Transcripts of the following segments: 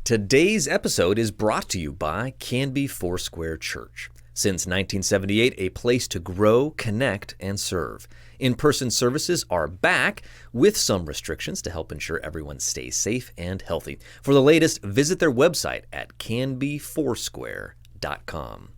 Today's episode is brought to you by Canby Foursquare Church. Since 1978, a place to grow, connect, and serve. In-person services are back with some restrictions to help ensure everyone stays safe and healthy. For the latest, visit their website at canbyfoursquare.com.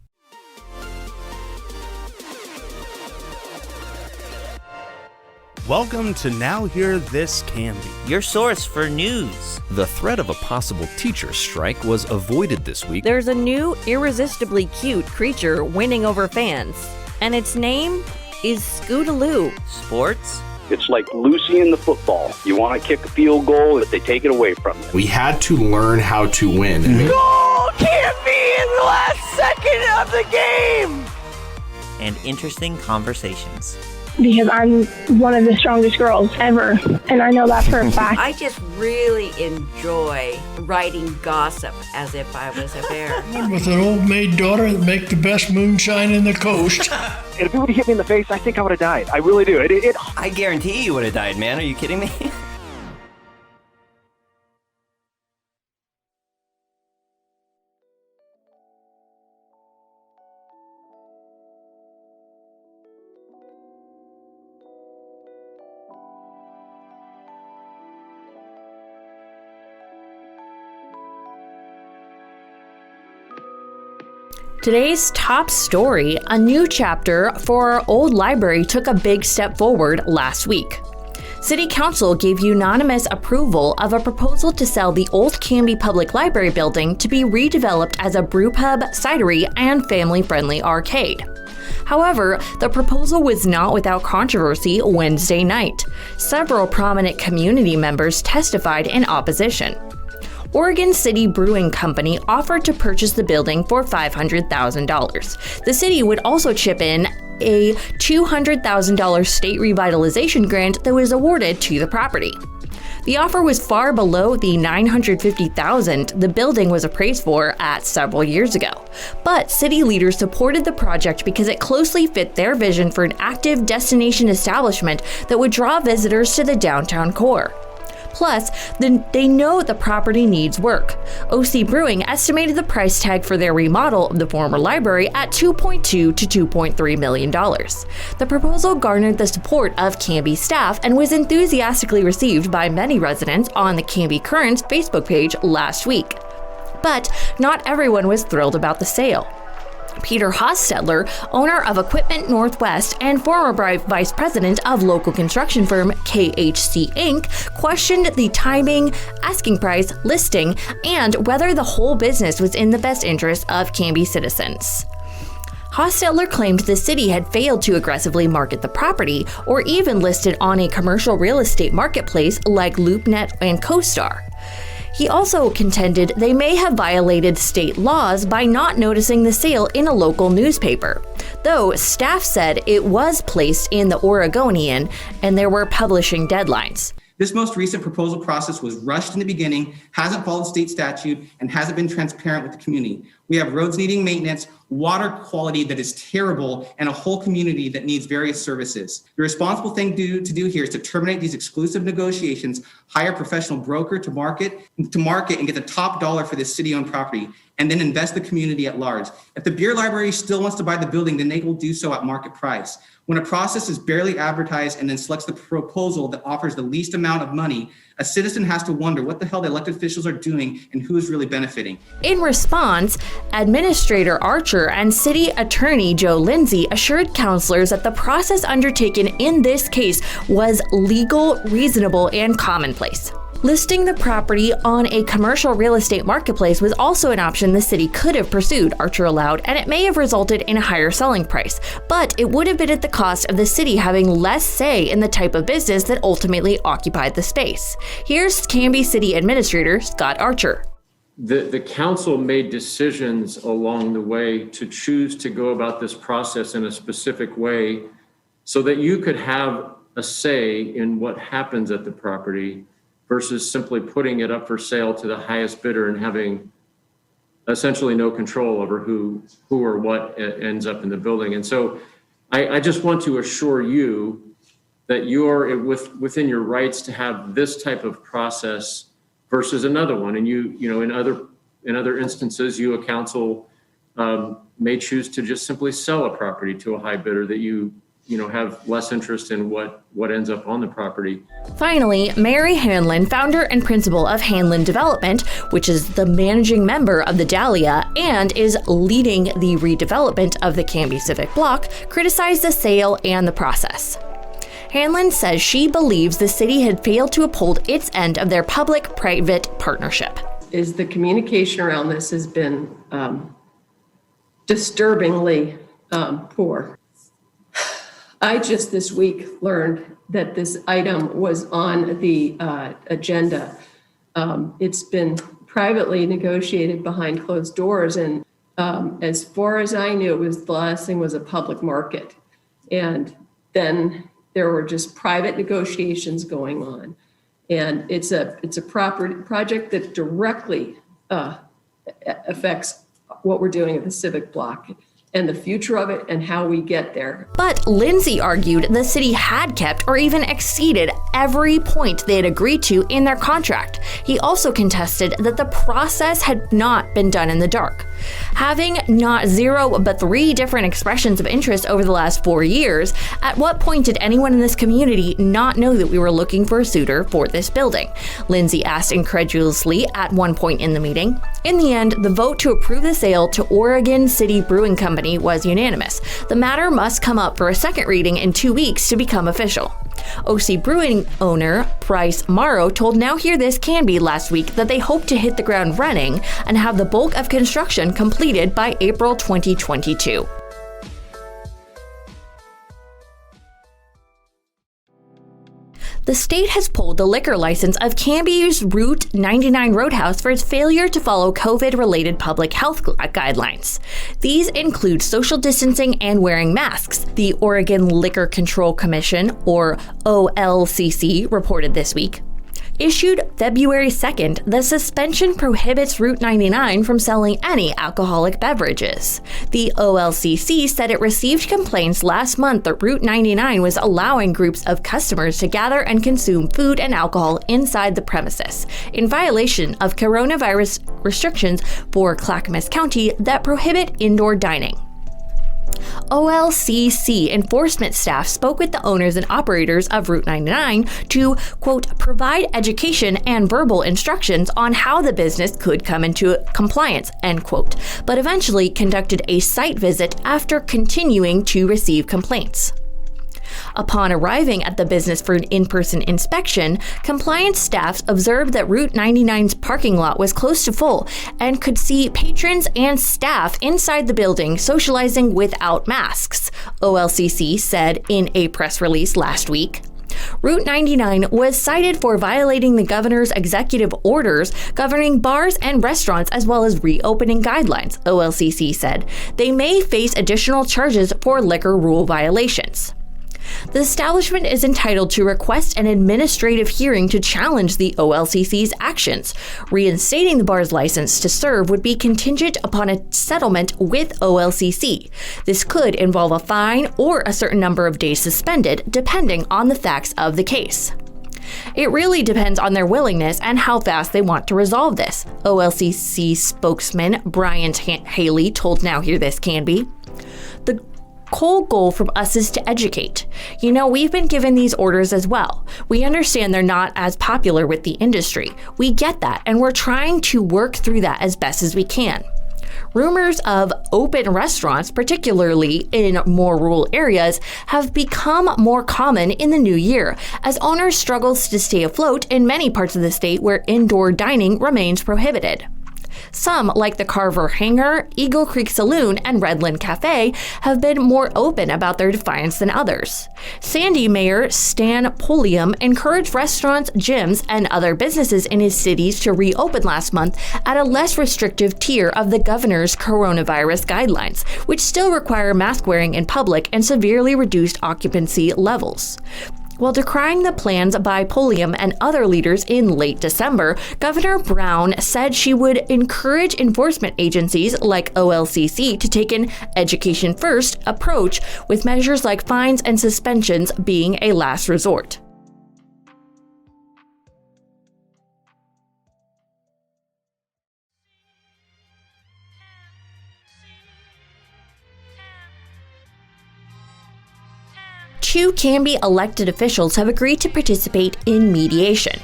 Welcome to Now Hear This Canby, your source for news. The threat of a possible teacher strike was avoided this week. There's a new, irresistibly cute creature winning over fans, and its name is Scootaloo. Sports? It's like Lucy in the football. You want to kick a field goal, but they take it away from you. We had to learn how to win. Goal can't be in the last second of the game! And interesting conversations. Because I'm one of the strongest girls ever, and I know that for a fact. I just really enjoy writing gossip as if I was a bear. With an old maid daughter that make the best moonshine in the coast. And if it would have hit me in the face, I think I would have died. I really do. I guarantee you would have died, man. Are you kidding me? Today's top story, a new chapter for our old library took a big step forward last week. City Council gave unanimous approval of a proposal to sell the old Canby Public Library building to be redeveloped as a brewpub, cidery, and family-friendly arcade. However, the proposal was not without controversy Wednesday night. Several prominent community members testified in opposition. Oregon City Brewing Company offered to purchase the building for $500,000. The city would also chip in a $200,000 state revitalization grant that was awarded to the property. The offer was far below the $950,000 the building was appraised for at several years ago. But city leaders supported the project because it closely fit their vision for an active destination establishment that would draw visitors to the downtown core. Plus, they know the property needs work. OC Brewing estimated the price tag for their remodel of the former library at $2.2 to $2.3 million. The proposal garnered the support of Canby staff and was enthusiastically received by many residents on the Canby Current's Facebook page last week. But not everyone was thrilled about the sale. Peter Hostetler, owner of Equipment Northwest and former vice president of local construction firm KHC Inc., questioned the timing, asking price, listing, and whether the whole business was in the best interest of Canby citizens. Hostetler claimed the city had failed to aggressively market the property or even list it on a commercial real estate marketplace like LoopNet and CoStar. He also contended they may have violated state laws by not noticing the sale in a local newspaper, though staff said it was placed in the Oregonian and there were publishing deadlines. This most recent proposal process was rushed in the beginning, hasn't followed state statute, and hasn't been transparent with the community. We have roads needing maintenance, water quality that is terrible, and a whole community that needs various services. The responsible thing to do here is to terminate these exclusive negotiations, hire a professional broker to market and get the top dollar for this city-owned property, and then invest the community at large. If the beer library still wants to buy the building, then they will do so at market price. When a process is barely advertised and then selects the proposal that offers the least amount of money, a citizen has to wonder what the hell the elected officials are doing and who is really benefiting. In response, Administrator Archer and City Attorney Joe Lindsay assured councilors that the process undertaken in this case was legal, reasonable, and commonplace. Listing the property on a commercial real estate marketplace was also an option the city could have pursued, Archer allowed, and it may have resulted in a higher selling price, but it would have been at the cost of the city having less say in the type of business that ultimately occupied the space. Here's Canby City Administrator Scott Archer. The council made decisions along the way to choose to go about this process in a specific way so that you could have a say in what happens at the property versus simply putting it up for sale to the highest bidder and having essentially no control over who or what ends up in the building. And so I just want to assure you that you're within your rights to have this type of process versus another one. And in other instances, you, a council, may choose to just simply sell a property to a high bidder that you have less interest in what ends up on the property. Finally, Mary Hanlon, founder and principal of Hanlon Development, which is the managing member of the Dahlia and is leading the redevelopment of the Canby Civic Block, criticized the sale and the process. Hanlon says she believes the city had failed to uphold its end of their public-private partnership. The communication around this has been disturbingly poor. I just this week learned that this item was on the agenda. It's been privately negotiated behind closed doors, and as far as I knew, the last thing was a public market. And then there were just private negotiations going on. And it's a project that directly affects what we're doing at the Civic Block and the future of it and how we get there. But Lindsay argued the city had kept or even exceeded every point they had agreed to in their contract. He also contested that the process had not been done in the dark. Having not 0 but 3 different expressions of interest over the last 4 years, at what point did anyone in this community not know that we were looking for a suitor for this building? Lindsay asked incredulously at one point in the meeting. In the end, the vote to approve the sale to Oregon City Brewing Company was unanimous. The matter must come up for a second reading in 2 weeks to become official. OC Brewing owner Bryce Morrow told Now Hear This Canby last week that they hope to hit the ground running and have the bulk of construction completed by April 2022. The state has pulled the liquor license of Canby's Route 99 Roadhouse for its failure to follow COVID-related public health guidelines. These include social distancing and wearing masks, the Oregon Liquor Control Commission, or OLCC, reported this week. Issued February 2nd, the suspension prohibits Route 99 from selling any alcoholic beverages. The OLCC said it received complaints last month that Route 99 was allowing groups of customers to gather and consume food and alcohol inside the premises, in violation of coronavirus restrictions for Clackamas County that prohibit indoor dining. OLCC enforcement staff spoke with the owners and operators of Route 99 to, quote, provide education and verbal instructions on how the business could come into compliance, end quote, but eventually conducted a site visit after continuing to receive complaints. Upon arriving at the business for an in-person inspection, compliance staff observed that Route 99's parking lot was close to full and could see patrons and staff inside the building socializing without masks, OLCC said in a press release last week. Route 99 was cited for violating the governor's executive orders governing bars and restaurants as well as reopening guidelines, OLCC said. They may face additional charges for liquor rule violations. The establishment is entitled to request an administrative hearing to challenge the OLCC's actions. Reinstating the bar's license to serve would be contingent upon a settlement with OLCC. This could involve a fine or a certain number of days suspended, depending on the facts of the case. It really depends on their willingness and how fast they want to resolve this, OLCC spokesman Brian Haley told Now Hear This Canby. The whole goal from us is to educate. We've been given these orders as well. We understand they're not as popular with the industry. We get that, and we're trying to work through that as best as we can. Rumors of open restaurants, particularly in more rural areas, have become more common in the new year, as owners struggle to stay afloat in many parts of the state where indoor dining remains prohibited. Some, like the Carver Hangar, Eagle Creek Saloon, and Redland Cafe, have been more open about their defiance than others. Sandy Mayor Stan Pulliam encouraged restaurants, gyms, and other businesses in his cities to reopen last month at a less restrictive tier of the governor's coronavirus guidelines, which still require mask wearing in public and severely reduced occupancy levels. While decrying the plans by Pulliam and other leaders in late December, Governor Brown said she would encourage enforcement agencies like OLCC to take an education-first approach, with measures like fines and suspensions being a last resort. 2 Canby elected officials have agreed to participate in mediation.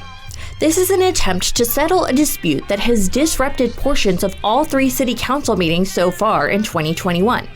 This is an attempt to settle a dispute that has disrupted portions of all 3 city council meetings so far in 2021.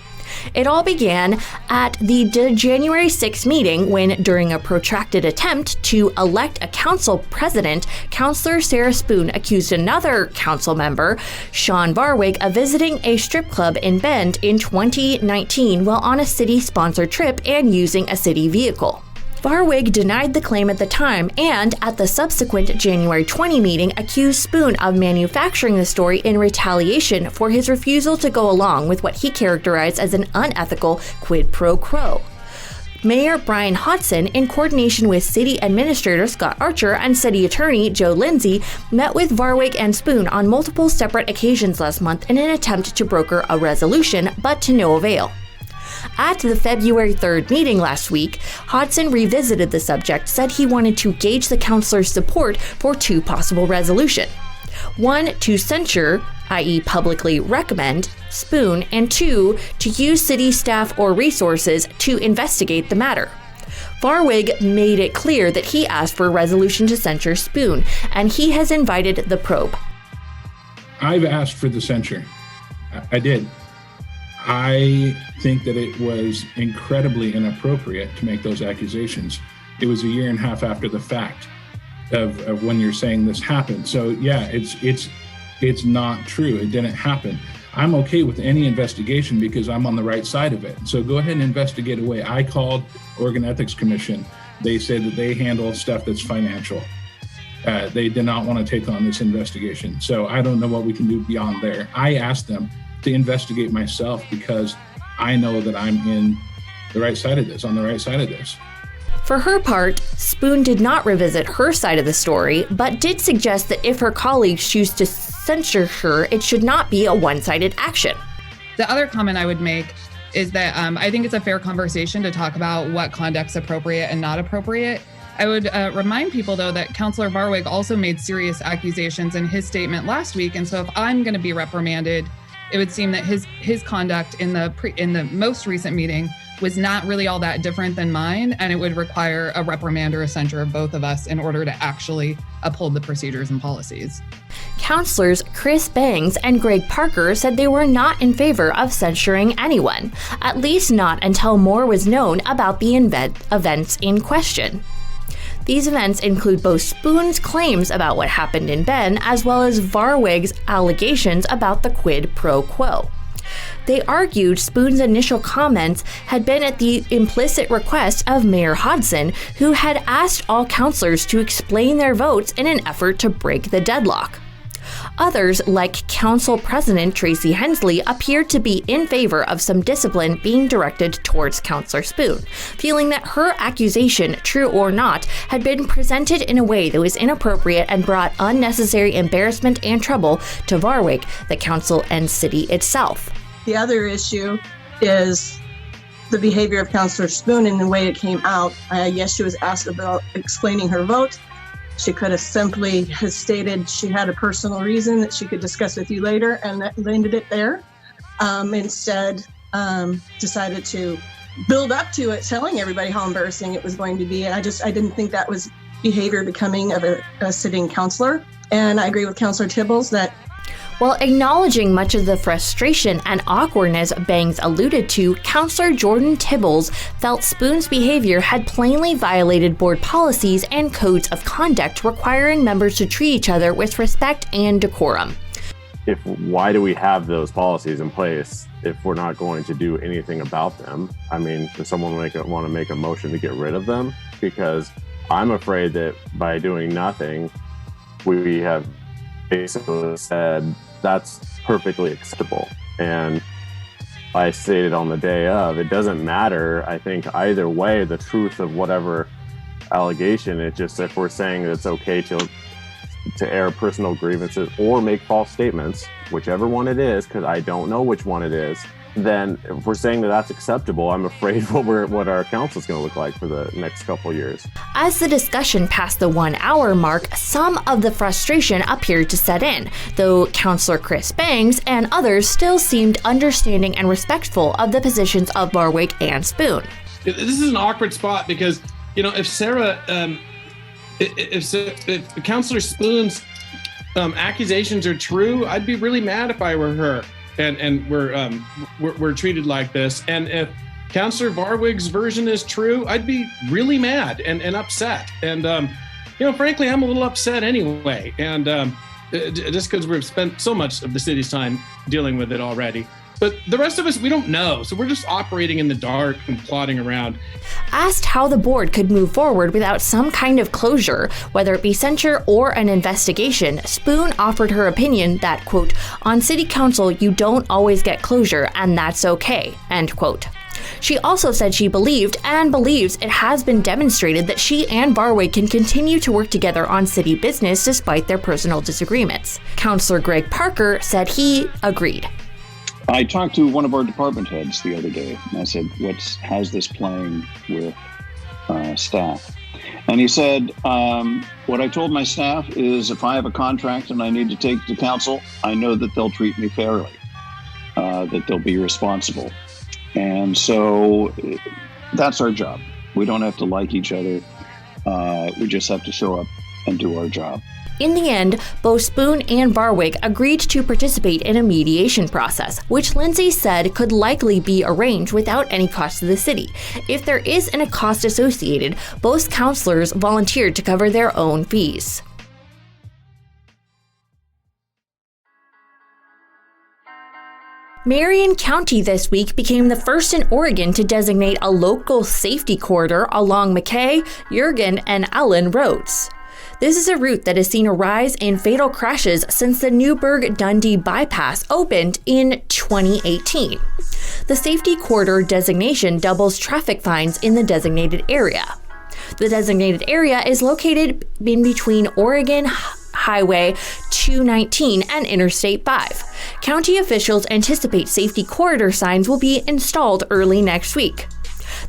It all began at the January 6th meeting when, during a protracted attempt to elect a council president, Councilor Sarah Spoon accused another council member, Sean Varwig, of visiting a strip club in Bend in 2019 while on a city-sponsored trip and using a city vehicle. Varwig denied the claim at the time and, at the subsequent January 20 meeting, accused Spoon of manufacturing the story in retaliation for his refusal to go along with what he characterized as an unethical quid pro quo. Mayor Brian Hodson, in coordination with City Administrator Scott Archer and City Attorney Joe Lindsay, met with Varwig and Spoon on multiple separate occasions last month in an attempt to broker a resolution, but to no avail. At the February 3rd meeting last week, Hodson revisited the subject, said he wanted to gauge the councilors' support for 2 possible resolutions. 1, to censure, i.e. publicly recommend, Spoon, and 2, to use city staff or resources to investigate the matter. Varwig made it clear that he asked for a resolution to censure Spoon, and he has invited the probe. I've asked for the censure. I did. I think that it was incredibly inappropriate to make those accusations. It was a year and a half after the fact of when you're saying this happened. So yeah, it's not true. It didn't happen. I'm okay with any investigation because I'm on the right side of it. So go ahead and investigate away. I called Oregon Ethics Commission. They said that they handle stuff that's financial. They did not want to take on this investigation. So I don't know what we can do beyond there. I asked them to investigate myself because I know that I'm on the right side of this. For her part, Spoon did not revisit her side of the story, but did suggest that if her colleagues choose to censure her, it should not be a one-sided action. The other comment I would make is that I think it's a fair conversation to talk about what conduct's appropriate and not appropriate. I would remind people, though, that Councilor Varwig also made serious accusations in his statement last week, and so if I'm going to be reprimanded, it would seem that his conduct in the most recent meeting was not really all that different than mine, and it would require a reprimand or a censure of both of us in order to actually uphold the procedures and policies. Councilors Chris Bangs and Greg Parker said they were not in favor of censuring anyone, at least not until more was known about the events in question. These events include both Spoon's claims about what happened in Bend as well as Varwig's allegations about the quid pro quo. They argued Spoon's initial comments had been at the implicit request of Mayor Hodson, who had asked all councilors to explain their votes in an effort to break the deadlock. Others, like Council President Tracy Hensley, appeared to be in favor of some discipline being directed towards Councilor Spoon, feeling that her accusation, true or not, had been presented in a way that was inappropriate and brought unnecessary embarrassment and trouble to Varwig, the council, and city itself. The other issue is the behavior of Councilor Spoon and the way it came out. Yes, she was asked about explaining her vote. She could have simply has stated she had a personal reason that she could discuss with you later, and that landed it there. Instead, decided to build up to it, telling everybody how embarrassing it was going to be. And I didn't think that was behavior becoming of a sitting councilor. And I agree with Councilor Tibbles that while acknowledging much of the frustration and awkwardness Bangs alluded to, Councilor Jordan Tibbles felt Spoon's behavior had plainly violated board policies and codes of conduct requiring members to treat each other with respect and decorum. Why do we have those policies in place if we're not going to do anything about them? I mean, does someone want to make a motion to get rid of them? Because I'm afraid that by doing nothing, we have basically said that's perfectly acceptable. And I stated on the day of, it doesn't matter, I think, either way, the truth of whatever allegation. It's just if we're saying that it's okay to air personal grievances or make false statements, whichever one it is, because I don't know which one it is, then if we're saying that that's acceptable, I'm afraid what our council is going to look like for the next couple of years. As the discussion passed the 1 hour mark, some of the frustration appeared to set in, though Councilor Chris Bangs and others still seemed understanding and respectful of the positions of Varwig and Spoon. This is an awkward spot because, if Sarah, if Counselor Spoon's accusations are true, I'd be really mad if I were her and we're treated like this. And if Counselor Varwig's version is true, I'd be really mad and upset. And, frankly, I'm a little upset anyway. And just because we've spent so much of the city's time dealing with it already. But the rest of us, we don't know. So we're just operating in the dark and plodding around. Asked how the board could move forward without some kind of closure, whether it be censure or an investigation, Spoon offered her opinion that, quote, on city council, you don't always get closure, and that's okay, end quote. She also said she believed and believes it has been demonstrated that she and Varwig can continue to work together on city business despite their personal disagreements. Councillor Greg Parker said he agreed. I talked to one of our department heads the other day, and I said, how's this playing with staff? And he said, what I told my staff is if I have a contract and I need to take it to council, I know that they'll treat me fairly, that they'll be responsible. And so that's our job. We don't have to like each other. We just have to show up and do our job. In the end, both Spoon and Varwig agreed to participate in a mediation process, which Lindsay said could likely be arranged without any cost to the city. If there is a cost associated, both councillors volunteered to cover their own fees. Marion County this week became the first in Oregon to designate a local safety corridor along McKay, Jurgen, and Allen roads. This is a route that has seen a rise in fatal crashes since the Newburgh-Dundee bypass opened in 2018. The safety corridor designation doubles traffic fines in the designated area. The designated area is located in between Oregon Highway 219 and Interstate 5. County officials anticipate safety corridor signs will be installed early next week.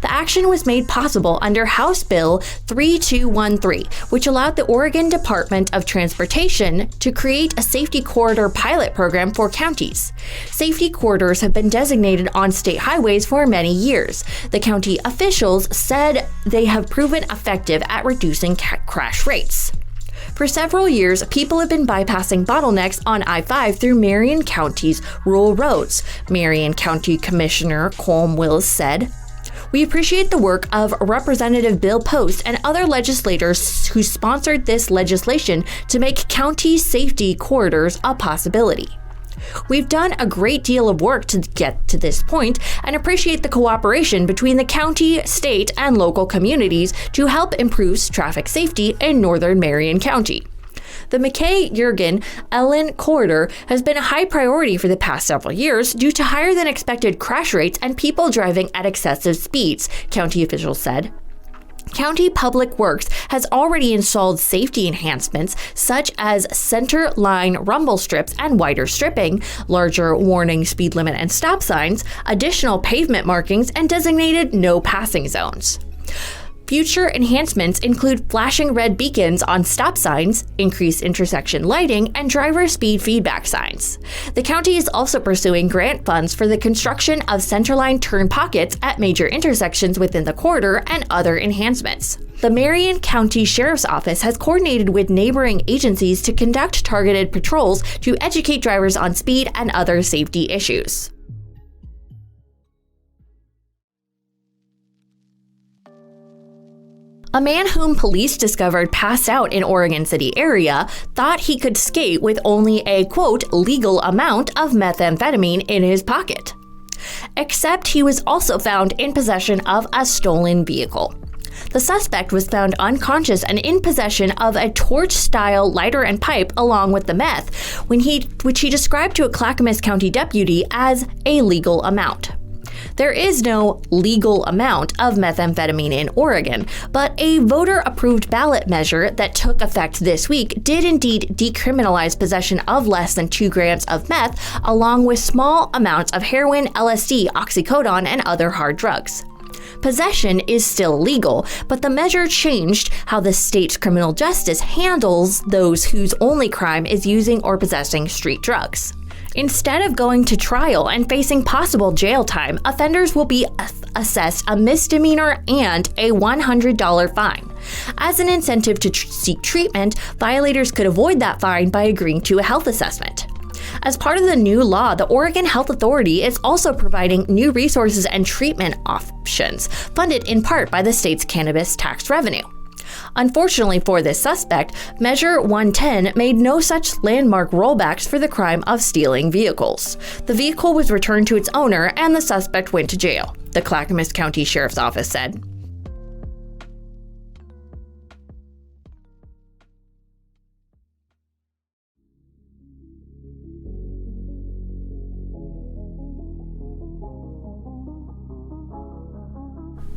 The action was made possible under House Bill 3213, which allowed the Oregon Department of Transportation to create a safety corridor pilot program for counties. Safety corridors have been designated on state highways for many years. The county officials said they have proven effective at reducing crash rates. For several years, people have been bypassing bottlenecks on I-5 through Marion County's rural roads, Marion County Commissioner Colm Wills said. We appreciate the work of Representative Bill Post and other legislators who sponsored this legislation to make county safety corridors a possibility. We've done a great deal of work to get to this point and appreciate the cooperation between the county, state, and local communities to help improve traffic safety in northern Marion County. The McKay-Jurgen-Allen corridor has been a high priority for the past several years due to higher than expected crash rates and people driving at excessive speeds, county officials said. County Public Works has already installed safety enhancements such as center line rumble strips and wider stripping, larger warning speed limit and stop signs, additional pavement markings, and designated no passing zones. Future enhancements include flashing red beacons on stop signs, increased intersection lighting, and driver speed feedback signs. The county is also pursuing grant funds for the construction of centerline turn pockets at major intersections within the corridor and other enhancements. The Marion County Sheriff's Office has coordinated with neighboring agencies to conduct targeted patrols to educate drivers on speed and other safety issues. A man whom police discovered passed out in Oregon City area thought he could skate with only a, quote, legal amount of methamphetamine in his pocket. Except he was also found in possession of a stolen vehicle. The suspect was found unconscious and in possession of a torch-style lighter and pipe along with the meth, which he described to a Clackamas County deputy as a legal amount. There is no legal amount of methamphetamine in Oregon, but a voter-approved ballot measure that took effect this week did indeed decriminalize possession of less than 2 grams of meth, along with small amounts of heroin, LSD, oxycodone, and other hard drugs. Possession is still legal, but the measure changed how the state's criminal justice handles those whose only crime is using or possessing street drugs. Instead of going to trial and facing possible jail time, offenders will be assessed a misdemeanor and a $100 fine. As an incentive to seek treatment, violators could avoid that fine by agreeing to a health assessment. As part of the new law, the Oregon Health Authority is also providing new resources and treatment options, funded in part by the state's cannabis tax revenue. Unfortunately for this suspect, Measure 110 made no such landmark rollbacks for the crime of stealing vehicles. The vehicle was returned to its owner and the suspect went to jail, the Clackamas County Sheriff's Office said.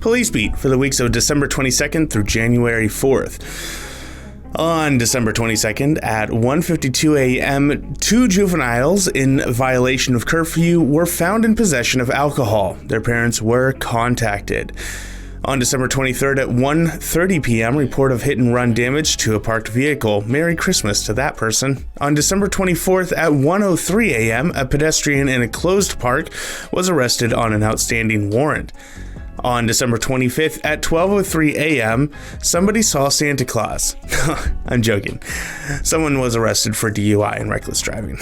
Police Beat for the weeks of December 22nd through January 4th. On December 22nd at 1:52 a.m., 2 juveniles in violation of curfew were found in possession of alcohol. Their parents were contacted. On December 23rd at 1:30 p.m., report of hit and run damage to a parked vehicle. Merry Christmas to that person. On December 24th at 1:03 a.m., a pedestrian in a closed park was arrested on an outstanding warrant. On December 25th at 12:03 a.m., somebody saw Santa Claus. I'm joking. Someone was arrested for DUI and reckless driving.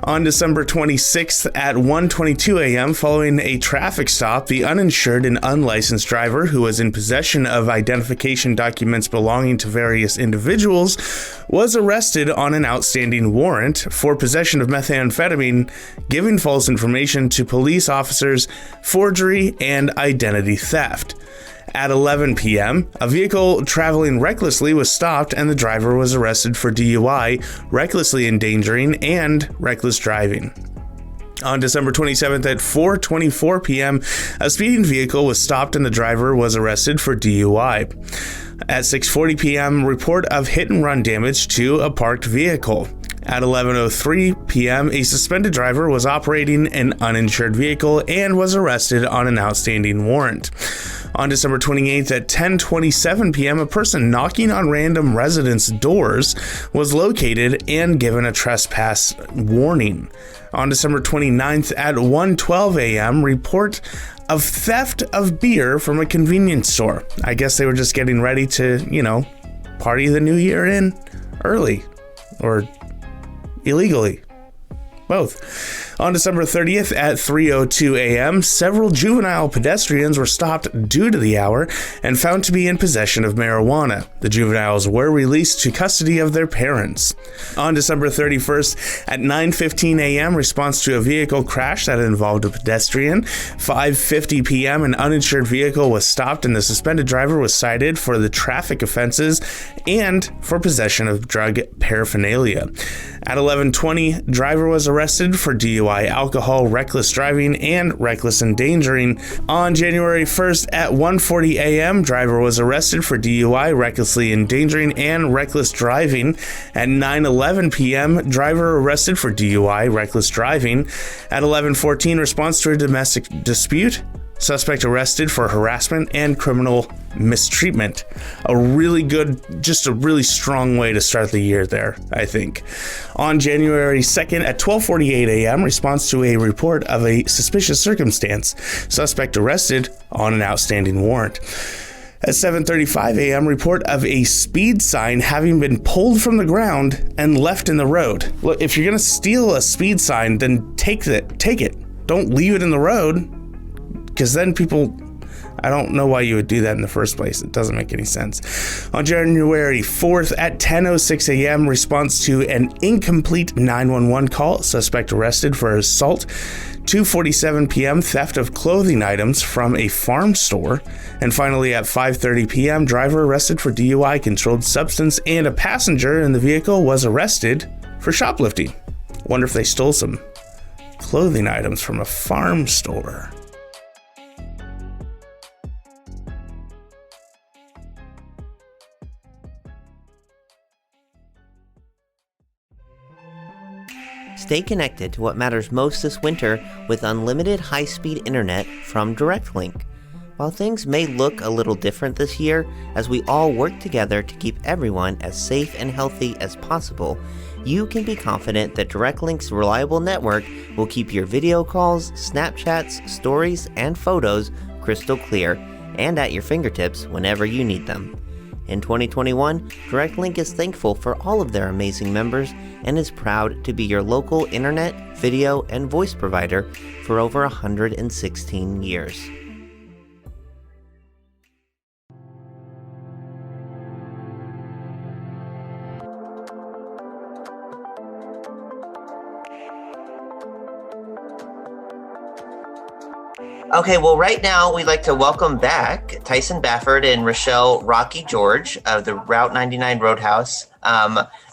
On December 26th at 1:22 a.m., following a traffic stop, the uninsured and unlicensed driver who was in possession of identification documents belonging to various individuals was arrested on an outstanding warrant for possession of methamphetamine, giving false information to police officers, forgery, and identity theft. At 11 p.m., a vehicle traveling recklessly was stopped and the driver was arrested for DUI, recklessly endangering, and reckless driving. On December 27th at 4:24 p.m., a speeding vehicle was stopped and the driver was arrested for DUI. At 6:40 p.m., report of hit and run damage to a parked vehicle. At 11:03 p.m., a suspended driver was operating an uninsured vehicle and was arrested on an outstanding warrant. On December 28th at 10:27 p.m., a person knocking on random residents' doors was located and given a trespass warning. On December 29th at 1:12 a.m., report of theft of beer from a convenience store. I guess they were just getting ready to, party the new year in early or illegally. Both. On December 30th at 3:02 a.m., several juvenile pedestrians were stopped due to the hour and found to be in possession of marijuana. The juveniles were released to custody of their parents. On December 31st at 9:15 a.m., response to a vehicle crash that involved a pedestrian. 5:50 p.m., an uninsured vehicle was stopped and the suspended driver was cited for the traffic offenses and for possession of drug paraphernalia. At 11:20, driver was arrested for DUI, alcohol, reckless driving, and reckless endangering. On January 1st at 1:40 a.m., driver was arrested for DUI, recklessly endangering, and reckless driving. At 9:11 p.m., driver arrested for DUI, reckless driving. At 11:14, response to a domestic dispute. Suspect arrested for harassment and criminal mistreatment. A really strong way to start the year there, I think. On January 2nd at 12:48 a.m., response to a report of a suspicious circumstance. Suspect arrested on an outstanding warrant. At 7:35 a.m., report of a speed sign having been pulled from the ground and left in the road. Look, if you're going to steal a speed sign, then take it. Don't leave it in the road. Because then I don't know why you would do that in the first place. It doesn't make any sense. On January 4th at 10:06 a.m., response to an incomplete 911 call. Suspect arrested for assault. 2:47 p.m., theft of clothing items from a farm store. And finally at 5:30 p.m., driver arrested for DUI, controlled substance, and a passenger in the vehicle was arrested for shoplifting. Wonder if they stole some clothing items from a farm store. Stay connected to what matters most this winter with unlimited high-speed internet from DirectLink. While things may look a little different this year, as we all work together to keep everyone as safe and healthy as possible, you can be confident that DirectLink's reliable network will keep your video calls, Snapchats, stories, and photos crystal clear and at your fingertips whenever you need them. In 2021, DirectLink is thankful for all of their amazing members and is proud to be your local internet, video, and voice provider for over 116 years. Okay, well, right now we'd like to welcome back Tyson Bafford and Rochelle Rocky George of the Route 99 Roadhouse.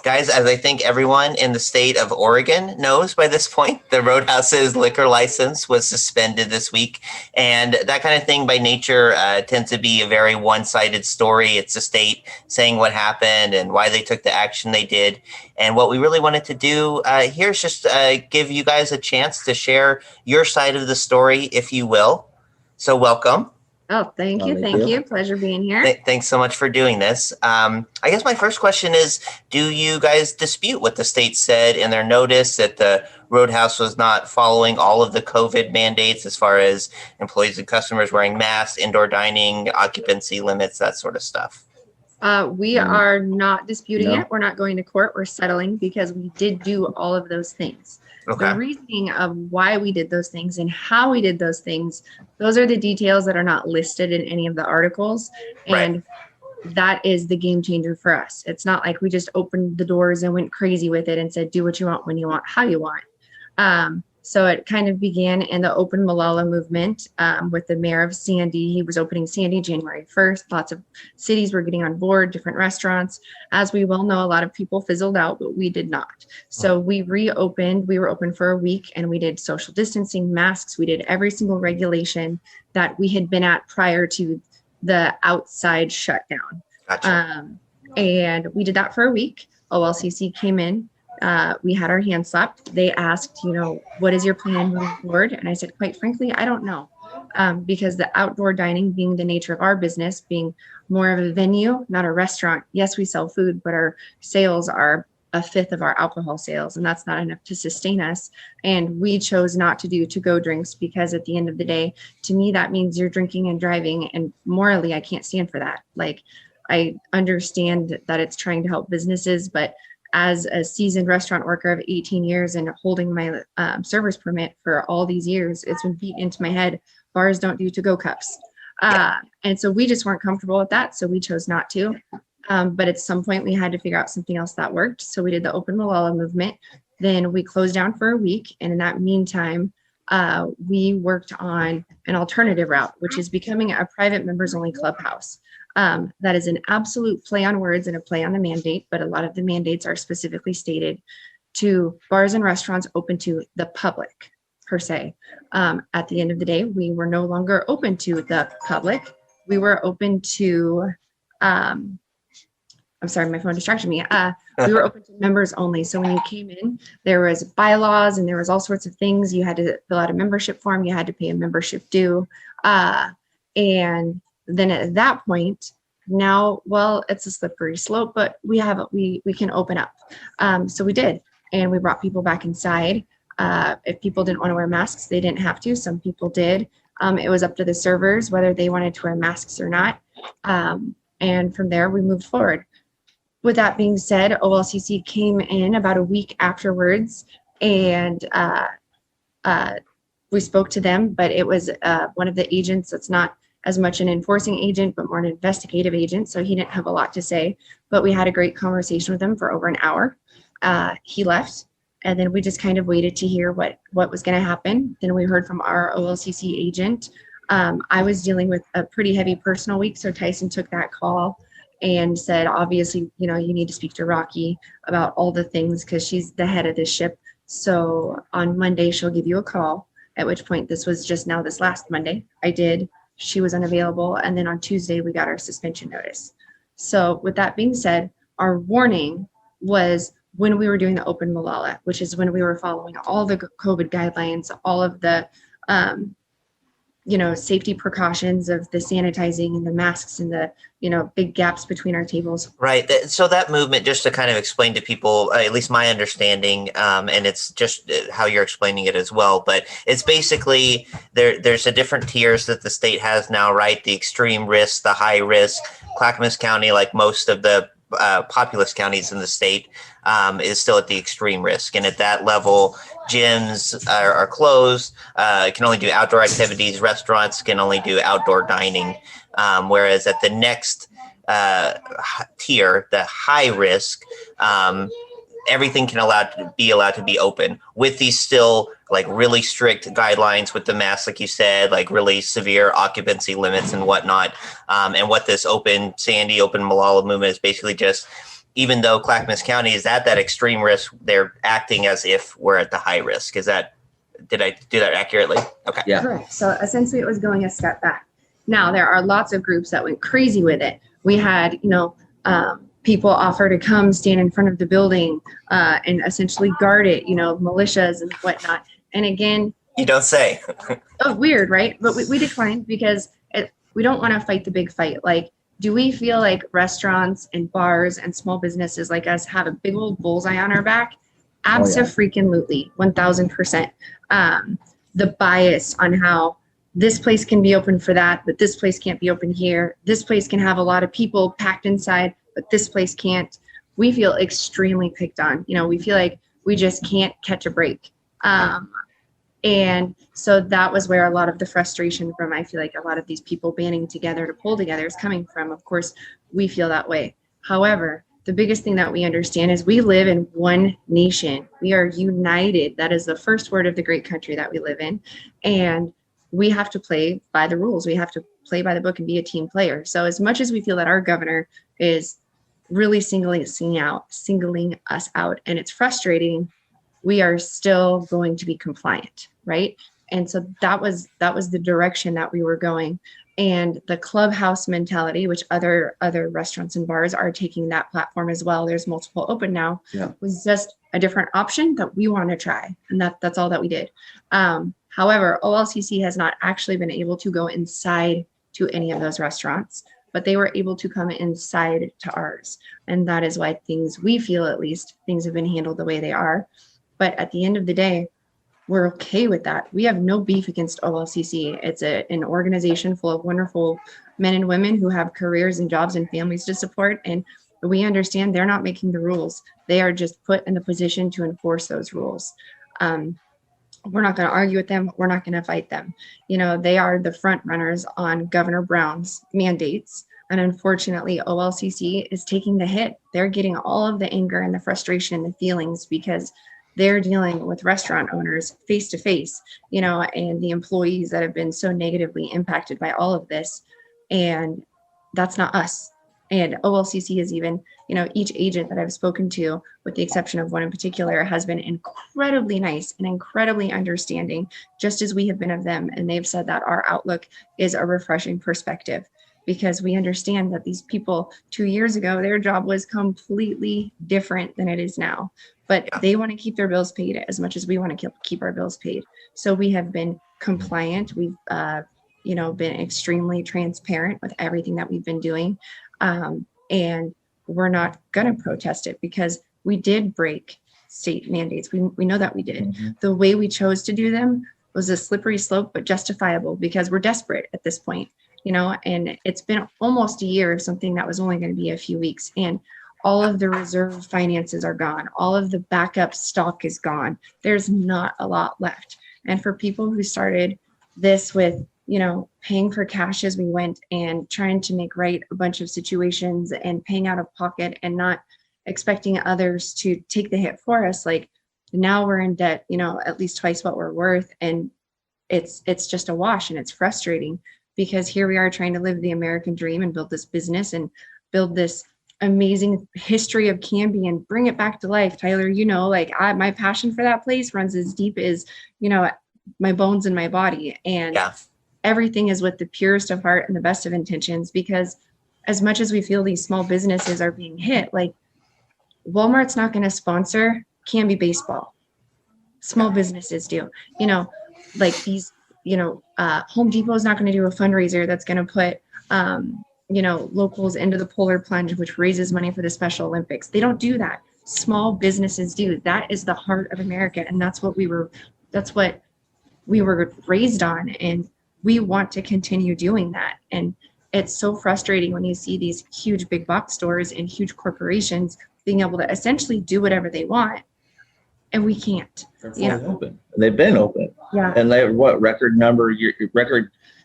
Guys, as I think everyone in the state of Oregon knows by this point, the Roadhouse's liquor license was suspended this week. And that kind of thing by nature tends to be a very one-sided story. It's the state saying what happened and why they took the action they did. And what we really wanted to do here is just give you guys a chance to share your side of the story, if you will. So welcome. Oh, thank you. Thank you. Pleasure being here. Thanks so much for doing this. I guess my first question is, do you guys dispute what the state said in their notice that the Roadhouse was not following all of the COVID mandates as far as employees and customers wearing masks, indoor dining, occupancy limits, that sort of stuff? We are not disputing it. We're not going to court. We're settling because we did do all of those things. Okay. The reasoning of why we did those things and how we did those things, those are the details that are not listed in any of the articles. And that is the game changer for us. It's not like we just opened the doors and went crazy with it and said, do what you want, when you want, how you want. So it kind of began in the Open Malala movement with the mayor of Sandy. He was opening Sandy January 1st. Lots of cities were getting on board, different restaurants. As we well know, a lot of people fizzled out, but we did not. So we reopened. We were open for a week and we did social distancing, masks. We did every single regulation that we had been at prior to the outside shutdown. Gotcha. And we did that for a week. OLCC came in. We had our hands slapped. They asked, what is your plan moving forward? And I said, quite frankly, I don't know. Because the outdoor dining being the nature of our business, being more of a venue, not a restaurant. Yes, we sell food, but our sales are a fifth of our alcohol sales, and that's not enough to sustain us. And we chose not to do to-go drinks because at the end of the day, to me, that means you're drinking and driving. And morally, I can't stand for that. Like, I understand that it's trying to help businesses, but as a seasoned restaurant worker of 18 years and holding my server's permit for all these years, it's been beat into my head. Bars don't do to-go cups. And so we just weren't comfortable with that. So we chose not to. But at some point we had to figure out something else that worked. So we did the Open Malala movement. Then we closed down for a week. And in that meantime, we worked on an alternative route, which is becoming a private members only clubhouse. That is an absolute play on words and a play on the mandate, but a lot of the mandates are specifically stated to bars and restaurants open to the public per se. At the end of the day, we were no longer open to the public. We were open to, I'm sorry, my phone distracted me. We were open to members only. So when you came in, there was bylaws and there was all sorts of things. You had to fill out a membership form. You had to pay a membership due. And then at that point, now, well, it's a slippery slope, but we can open up. So we did, and we brought people back inside. If people didn't want to wear masks, they didn't have to. Some people did. It was up to the servers whether they wanted to wear masks or not. And from there, we moved forward. With that being said, OLCC came in about a week afterwards, and we spoke to them, but it was one of the agents that's not as much an enforcing agent, but more an investigative agent. So he didn't have a lot to say, but we had a great conversation with him for over an hour. He left, and then we just kind of waited to hear what was going to happen. Then we heard from our OLCC agent. I was dealing with a pretty heavy personal week, so Tyson took that call and said, obviously, you need to speak to Rocky about all the things because she's the head of this ship. So on Monday, she'll give you a call, at which point this was just now this last Monday. I did. She was unavailable. And then on Tuesday, we got our suspension notice. So with that being said, our warning was when we were doing the Open Malala, which is when we were following all the COVID guidelines, all of the, safety precautions of the sanitizing and the masks and the, big gaps between our tables. Right. So that movement, just to kind of explain to people, at least my understanding, and it's just how you're explaining it as well, but it's basically there's a different tiers that the state has now, right? The extreme risk, the high risk. Clackamas County, like most of the populous counties in the state, is still at the extreme risk. And at that level, gyms are closed, can only do outdoor activities, restaurants can only do outdoor dining. Whereas at the next tier, the high risk, everything can be allowed to be open with these still like really strict guidelines with the masks, like you said, like really severe occupancy limits and whatnot. And what this Open Sandy, Open Malala movement is basically just, even though Clackamas County is at that extreme risk, they're acting as if we're at the high risk. Did I do that accurately? Okay. Yeah. Correct. So essentially it was going a step back. Now there are lots of groups that went crazy with it. We had, people offer to come stand in front of the building and essentially guard it, militias and whatnot. And again, you don't say. Oh, weird, right? But we declined because we don't want to fight the big fight. Like, do we feel like restaurants and bars and small businesses like us have a big old bullseye on our back? Abso-freaking-lutely, 1000%. The bias on how this place can be open for that, but this place can't be open here. This place can have a lot of people packed inside, but this place can't. We feel extremely picked on. We feel like we just can't catch a break. And so that was where a lot of the frustration from, I feel like a lot of these people banding together to pull together is coming from. Of course, we feel that way. However, the biggest thing that we understand is we live in one nation. We are united. That is the first word of the great country that we live in. And we have to play by the rules. We have to play by the book and be a team player. So as much as we feel that our governor is really singling us out, and it's frustrating, we are still going to be compliant, right? And so that was the direction that we were going. And the clubhouse mentality, which other restaurants and bars are taking that platform as well, there's multiple open now, was just a different option that we want to try. And that's all that we did. However, OLCC has not actually been able to go inside to any of those restaurants, but they were able to come inside to ours. And that is why we feel at least, things have been handled the way they are. But at the end of the day, we're okay with that. We have no beef against OLCC. It's an organization full of wonderful men and women who have careers and jobs and families to support. And we understand they're not making the rules. They are just put in the position to enforce those rules. We're not going to argue with them. We're not going to fight them. They are the front runners on Governor Brown's mandates. And unfortunately, OLCC is taking the hit. They're getting all of the anger and the frustration and the feelings because they're dealing with restaurant owners face to face, and the employees that have been so negatively impacted by all of this. And that's not us. And OLCC is even, each agent that I've spoken to, with the exception of one in particular, has been incredibly nice and incredibly understanding, just as we have been of them. And they've said that our outlook is a refreshing perspective, because we understand that these people 2 years ago, their job was completely different than it is now. But they want to keep their bills paid as much as we want to keep our bills paid. So we have been compliant. We've, been extremely transparent with everything that we've been doing. And we're not going to protest it because we did break state mandates. We know that we did. Mm-hmm. The way we chose to do them was a slippery slope, but justifiable because we're desperate at this point, and it's been almost a year of something that was only going to be a few weeks. And all of the reserve finances are gone. All of the backup stock is gone. There's not a lot left. And for people who started this with, paying for cash as we went and trying to make right a bunch of situations and paying out of pocket and not expecting others to take the hit for us, like now we're in debt, at least twice what we're worth. And it's just a wash, and it's frustrating because here we are trying to live the American dream and build this business and build this amazing history of Canby and bring it back to life. Tyler, my passion for that place runs as deep as, my bones in my body. And everything is with the purest of heart and the best of intentions, because as much as we feel these small businesses are being hit, like Walmart's not going to sponsor Canby baseball. Small businesses do, like these Home Depot is not going to do a fundraiser that's going to put, locals into the polar plunge, which raises money for the Special Olympics. They don't do that. Small businesses do. That is the heart of America. And that's what we were raised on. And we want to continue doing that. And it's so frustrating when you see these huge big box stores and huge corporations being able to essentially do whatever they want. And we can't. Open. They've been open. Yeah. And they record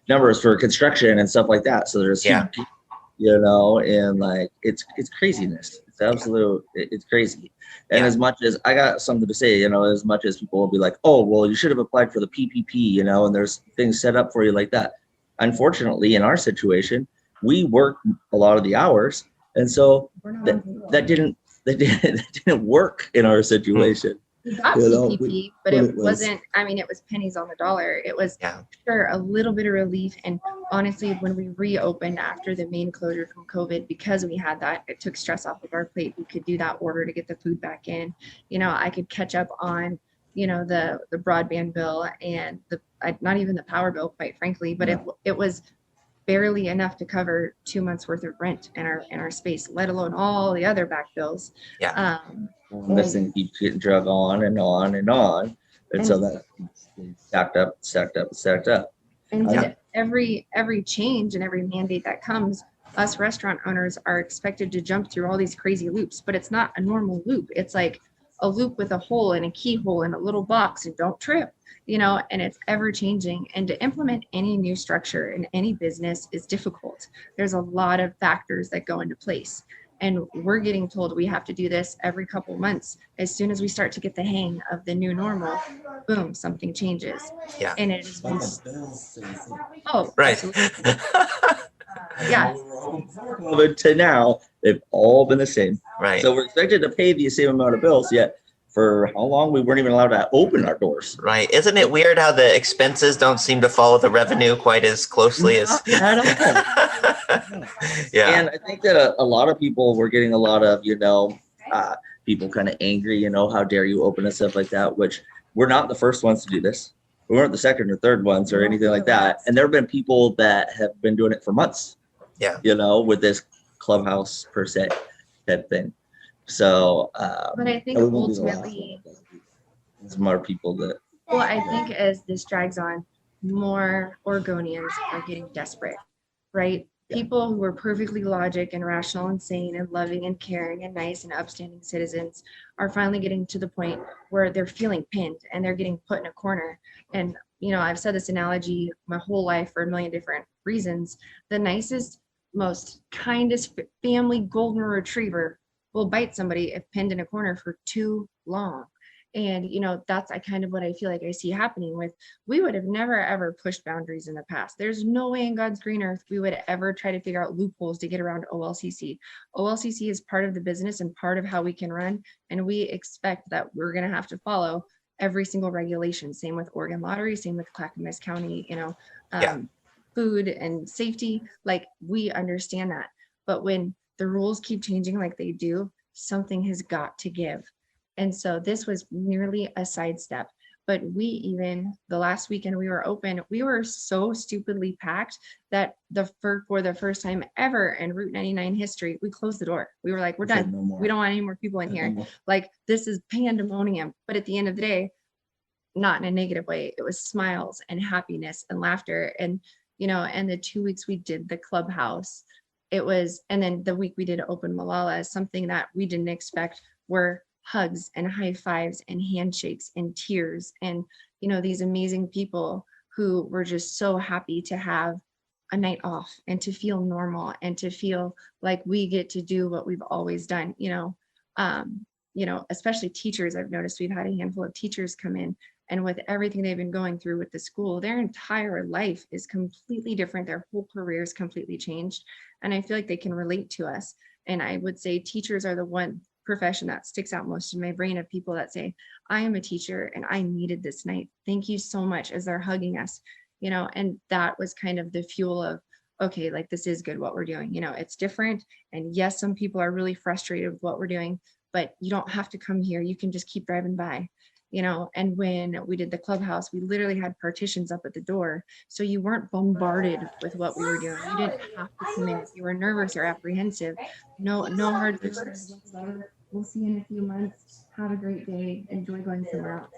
numbers for construction and stuff like that. So there's and like it's craziness. It's absolute. It's crazy. And as much as I got something to say, as much as people will be like, oh, well, you should have applied for the PPP, and there's things set up for you like that. Unfortunately, in our situation, we work a lot of the hours, and so that didn't work in our situation. We got PPP, but it wasn't, it was pennies on the dollar. It was sure a little bit of relief. And honestly, when we reopened after the main closure from COVID, because we had that, it took stress off of our plate. We could do that order to get the food back in. I could catch up on, the broadband bill and not even the power bill, quite frankly, but it was barely enough to cover 2 months worth of rent in our space, let alone all the other back bills. This thing keeps getting drug on and on and on, and so that stacked up. And every change and every mandate that comes, us restaurant owners are expected to jump through all these crazy loops, but it's not a normal loop. It's like a loop with a hole and a keyhole and a little box, and don't trip, and it's ever changing. And to implement any new structure in any business is difficult. There's a lot of factors that go into place. And we're getting told we have to do this every couple months. As soon as we start to get the hang of the new normal, boom, something changes. Yeah. And it has been. Right. Yeah. But to now, they've all been the same. Right. So we're expected to pay the same amount of bills, yet for how long we weren't even allowed to open our doors. Right. Isn't it weird how the expenses don't seem to follow the revenue quite as closely as And I think that a lot of people were getting a lot of, people kind of angry, how dare you open and stuff like that, which we're not the first ones to do this. We weren't the second or third ones or anything like that. And there have been people that have been doing it for months. Yeah. With this clubhouse per se type thing. So, but I think ultimately, there's more people that. Well, I think as this drags on, more Oregonians are getting desperate, right? People who are perfectly logic and rational and sane and loving and caring and nice and upstanding citizens are finally getting to the point where they're feeling pinned and they're getting put in a corner. And, I've said this analogy my whole life for a million different reasons. The nicest, most kindest family golden retriever will bite somebody if pinned in a corner for too long. And, that's kind of what I feel like I see happening with, we would have never, ever pushed boundaries in the past. There's no way in God's green earth we would ever try to figure out loopholes to get around OLCC. OLCC is part of the business and part of how we can run. And we expect that we're going to have to follow every single regulation. Same with Oregon Lottery, same with Clackamas County, food and safety. Like, we understand that. But when the rules keep changing like they do, something has got to give. And so this was merely a sidestep. But the last weekend we were open, we were so stupidly packed that for the first time ever in Route 99 history, we closed the door. We were like, we're done. We don't want any more people in here. Like, this is pandemonium. But at the end of the day, not in a negative way, it was smiles and happiness and laughter. And, and the 2 weeks we did the clubhouse, and then the week we did open Malala, something that we didn't expect were hugs and high fives and handshakes and tears and these amazing people who were just so happy to have a night off and to feel normal and to feel like we get to do what we've always done. Especially teachers. I've noticed we've had a handful of teachers come in, and with everything they've been going through with the school, their entire life is completely different. Their whole career is completely changed, and I feel like they can relate to us. And I would say teachers are the one profession that sticks out most in my brain, of people that say, I am a teacher and I needed this night. Thank you so much, as they're hugging us, and that was kind of the fuel of, okay, like, this is good what we're doing. It's different. And yes, some people are really frustrated with what we're doing, but you don't have to come here. You can just keep driving by, And when we did the clubhouse, we literally had partitions up at the door. So you weren't bombarded with what we were doing. You didn't have to come in if you were nervous or apprehensive. No hard feelings whatsoever. We'll see you in a few months. Have a great day. Enjoy going somewhere else.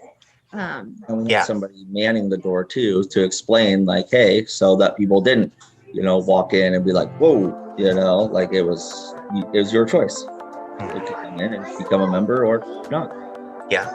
And we need somebody manning the door too, to explain like, hey, so that people didn't, walk in and be like, whoa, like it was your choice to come in and become a member or not. Yeah.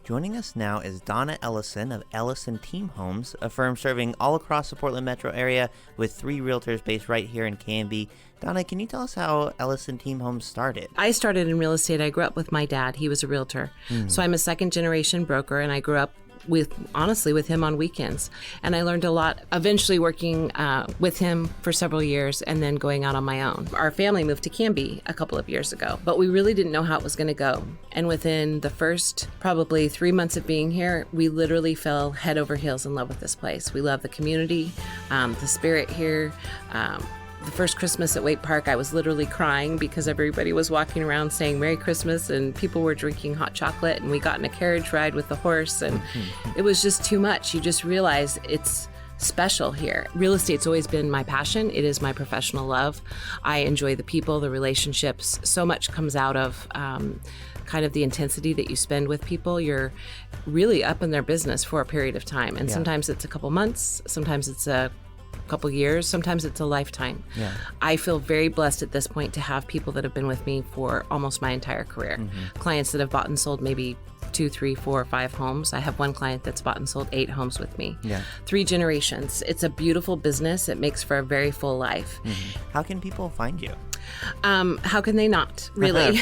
Joining us now is Donna Ellison of Ellison Team Homes, a firm serving all across the Portland metro area with 3 realtors based right here in Canby. Donna, can you tell us how Ellison Team Homes started? I started in real estate. I grew up with my dad. He was a realtor. So I'm a second generation broker, and I grew up with him on weekends. And I learned a lot, eventually working with him for several years and then going out on my own. Our family moved to Canby a couple of years ago, but we really didn't know how it was going to go. And within the first probably 3 months of being here, we literally fell head over heels in love with this place. We love the community, the spirit here. The first Christmas at Wake Park, I was literally crying because everybody was walking around saying Merry Christmas and people were drinking hot chocolate, and we got in a carriage ride with the horse, and it was just too much. You just realize it's special here. Real estate's always been my passion. It is my professional love. I enjoy the people, the relationships. So much comes out of kind of the intensity that you spend with people. You're really up in their business for a period of time, and sometimes it's a couple months, sometimes it's a couple years, sometimes it's a lifetime. I feel very blessed at this point to have people that have been with me for almost my entire career. Clients that have bought and sold maybe 2, 3, 4, 5 homes. I have one client that's bought and sold 8 homes with me. 3 generations. It's a beautiful business. It makes for a very full life. How can people find you? How can they not, really?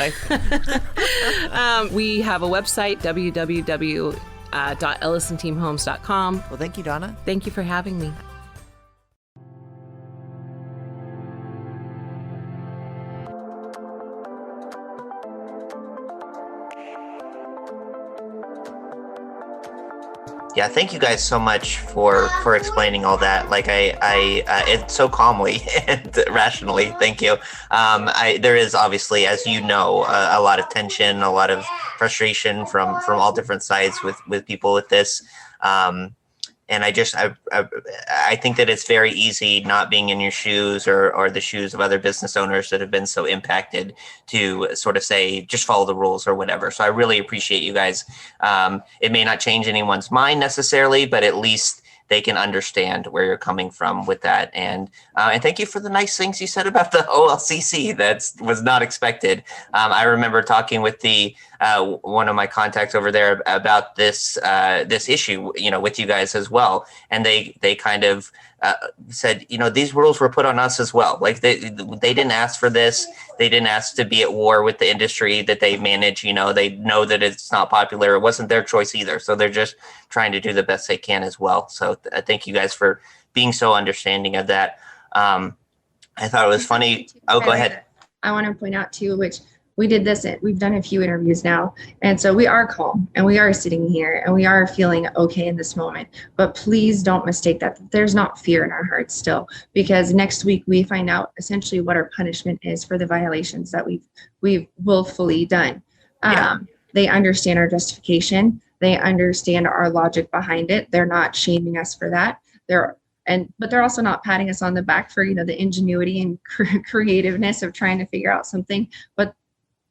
We have a website, www.ellisonteamhomes.com. Well, thank you, Donna. Thank you for having me. Yeah, thank you guys so much for explaining all that. Like it's so calmly and rationally. Thank you. There is obviously, as you know, a lot of tension, a lot of frustration from all different sides with people with this. And I think that it's very easy, not being in your shoes or the shoes of other business owners that have been so impacted, to sort of say, just follow the rules or whatever. So I really appreciate you guys. It may not change anyone's mind necessarily, but at least they can understand where you're coming from with that. And thank you for the nice things you said about the OLCC. That was not expected. I remember talking with one of my contacts over there about this issue, with you guys as well. And they kind of said, these rules were put on us as well. Like they didn't ask for this. They didn't ask to be at war with the industry that they manage. They know that it's not popular. It wasn't their choice either. So they're just trying to do the best they can as well. So thank you guys for being so understanding of that. I thought it was funny. Oh, go ahead. I want to point out too, which we did this, we've done a few interviews now. And so we are calm and we are sitting here and we are feeling okay in this moment, but please don't mistake that. There's not fear in our hearts still, because next week we find out essentially what our punishment is for the violations that we've willfully done. They understand our justification. They understand our logic behind it. They're not shaming us for that. But they're also not patting us on the back for, the ingenuity and creativeness of trying to figure out something. But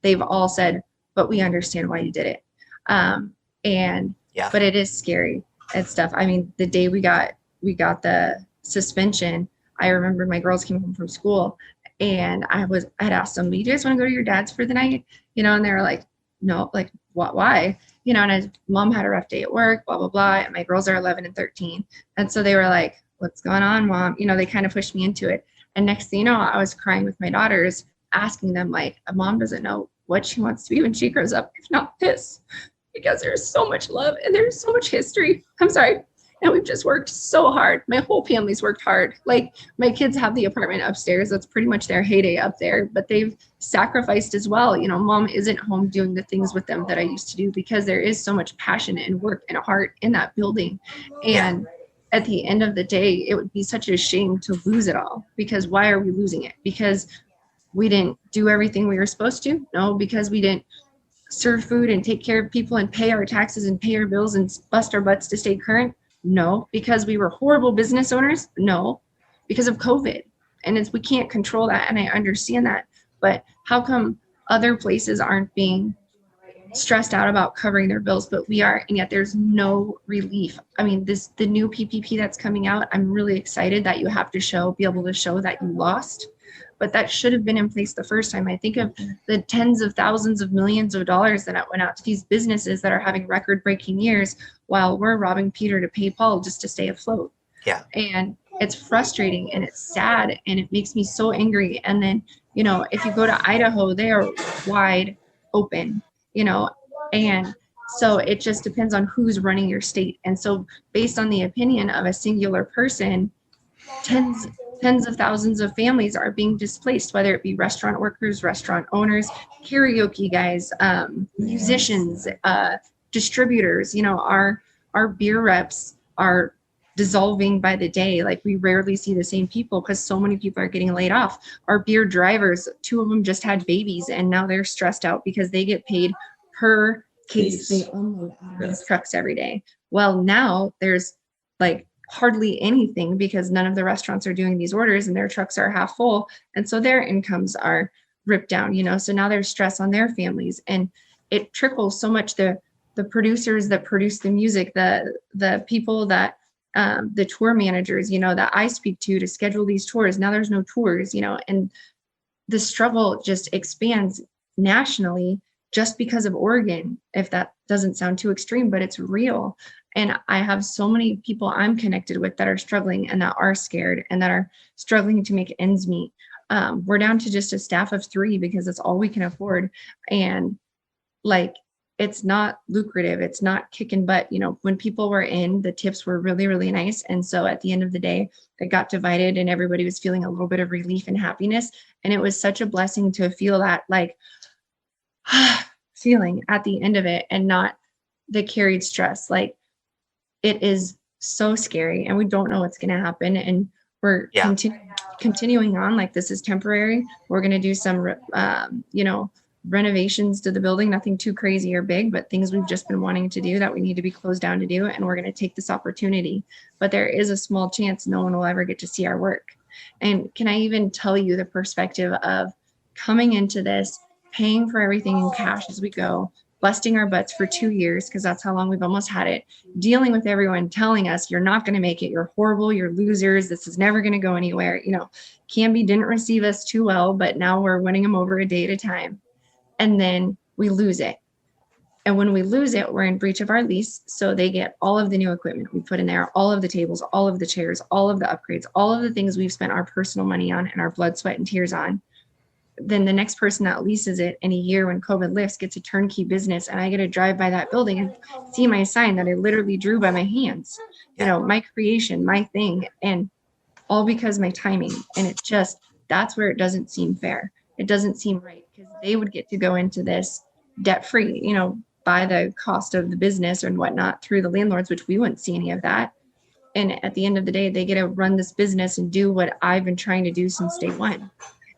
they've all said, but we understand why you did it. But it is scary and stuff. I mean, the day we got the suspension, I remember my girls came home from school and I had asked them, do you guys want to go to your dad's for the night? And they were like, no, like what, why? And mom had a rough day at work, blah, blah, blah. And my girls are 11 and 13. And so they were like, what's going on, mom? They kind of pushed me into it. And next thing you know, I was crying with my daughters, asking them like, a mom doesn't know what she wants to be when she grows up, if not this, because there's so much love and there's so much history. I'm sorry. And we've just worked so hard. My whole family's worked hard. Like my kids have the apartment upstairs. That's pretty much their heyday up there, but they've sacrificed as well. Mom isn't home doing the things with them that I used to do because there is so much passion and work and heart in that building. And at the end of the day, it would be such a shame to lose it all. Because why are we losing it? Because we didn't do everything we were supposed to? No. Because we didn't serve food and take care of people and pay our taxes and pay our bills and bust our butts to stay current? No. Because we were horrible business owners? No. Because of COVID. And we can't control that, and I understand that. But how come other places aren't being stressed out about covering their bills, but we are, and yet there's no relief? I mean, the new PPP that's coming out, I'm really excited that you have to be able to show that you lost, but that should have been in place the first time. I think of the tens of thousands of millions of dollars that went out to these businesses that are having record-breaking years, while we're robbing Peter to pay Paul just to stay afloat. Yeah. And it's frustrating and it's sad and it makes me so angry. And then, if you go to Idaho, they are wide open, and so it just depends on who's running your state. And so based on the opinion of a singular person, tens of thousands of families are being displaced, whether it be restaurant workers, restaurant owners, karaoke guys, musicians, distributors. Our beer reps are dissolving by the day. Like, we rarely see the same people because so many people are getting laid off. Our beer drivers, 2 of them just had babies and now they're stressed out because they get paid per case they unload out of these trucks every day. Well, now there's like hardly anything because none of the restaurants are doing these orders and their trucks are half full. And so their incomes are ripped down, so now there's stress on their families, and it trickles so much. The producers that produce the music, the people that the tour managers, that I speak to schedule these tours. Now there's no tours, and the struggle just expands nationally just because of Oregon, if that doesn't sound too extreme, but it's real. And I have so many people I'm connected with that are struggling and that are scared and that are struggling to make ends meet. We're down to just a staff of 3 because it's all we can afford. And it's not lucrative. It's not kicking butt. When people were in, the tips were really, really nice. And so at the end of the day, it got divided and everybody was feeling a little bit of relief and happiness. And it was such a blessing to feel that feeling at the end of it and not the carried stress. It is so scary and we don't know what's going to happen. And we're continuing on this is temporary. We're going to do some, renovations to the building, nothing too crazy or big, but things we've just been wanting to do that we need to be closed down to do. And we're going to take this opportunity, but there is a small chance no one will ever get to see our work. And can I even tell you the perspective of coming into this, paying for everything in cash as we go, busting our butts for 2 years, because that's how long we've almost had it, dealing with everyone telling us, you're not going to make it, you're horrible, you're losers, this is never going to go anywhere. Canby didn't receive us too well, but now we're winning them over a day at a time. And then we lose it. And when we lose it, we're in breach of our lease. So they get all of the new equipment we put in there, all of the tables, all of the chairs, all of the upgrades, all of the things we've spent our personal money on and our blood, sweat, and tears on. Then the next person that leases it in a year when COVID lifts gets a turnkey business. And I get to drive by that building and see my sign that I literally drew by my hands, my creation, my thing, and all because my timing. And that's where it doesn't seem fair. It doesn't seem right because they would get to go into this debt free, by the cost of the business and whatnot through the landlords, which we wouldn't see any of that. And at the end of the day, they get to run this business and do what I've been trying to do since day one,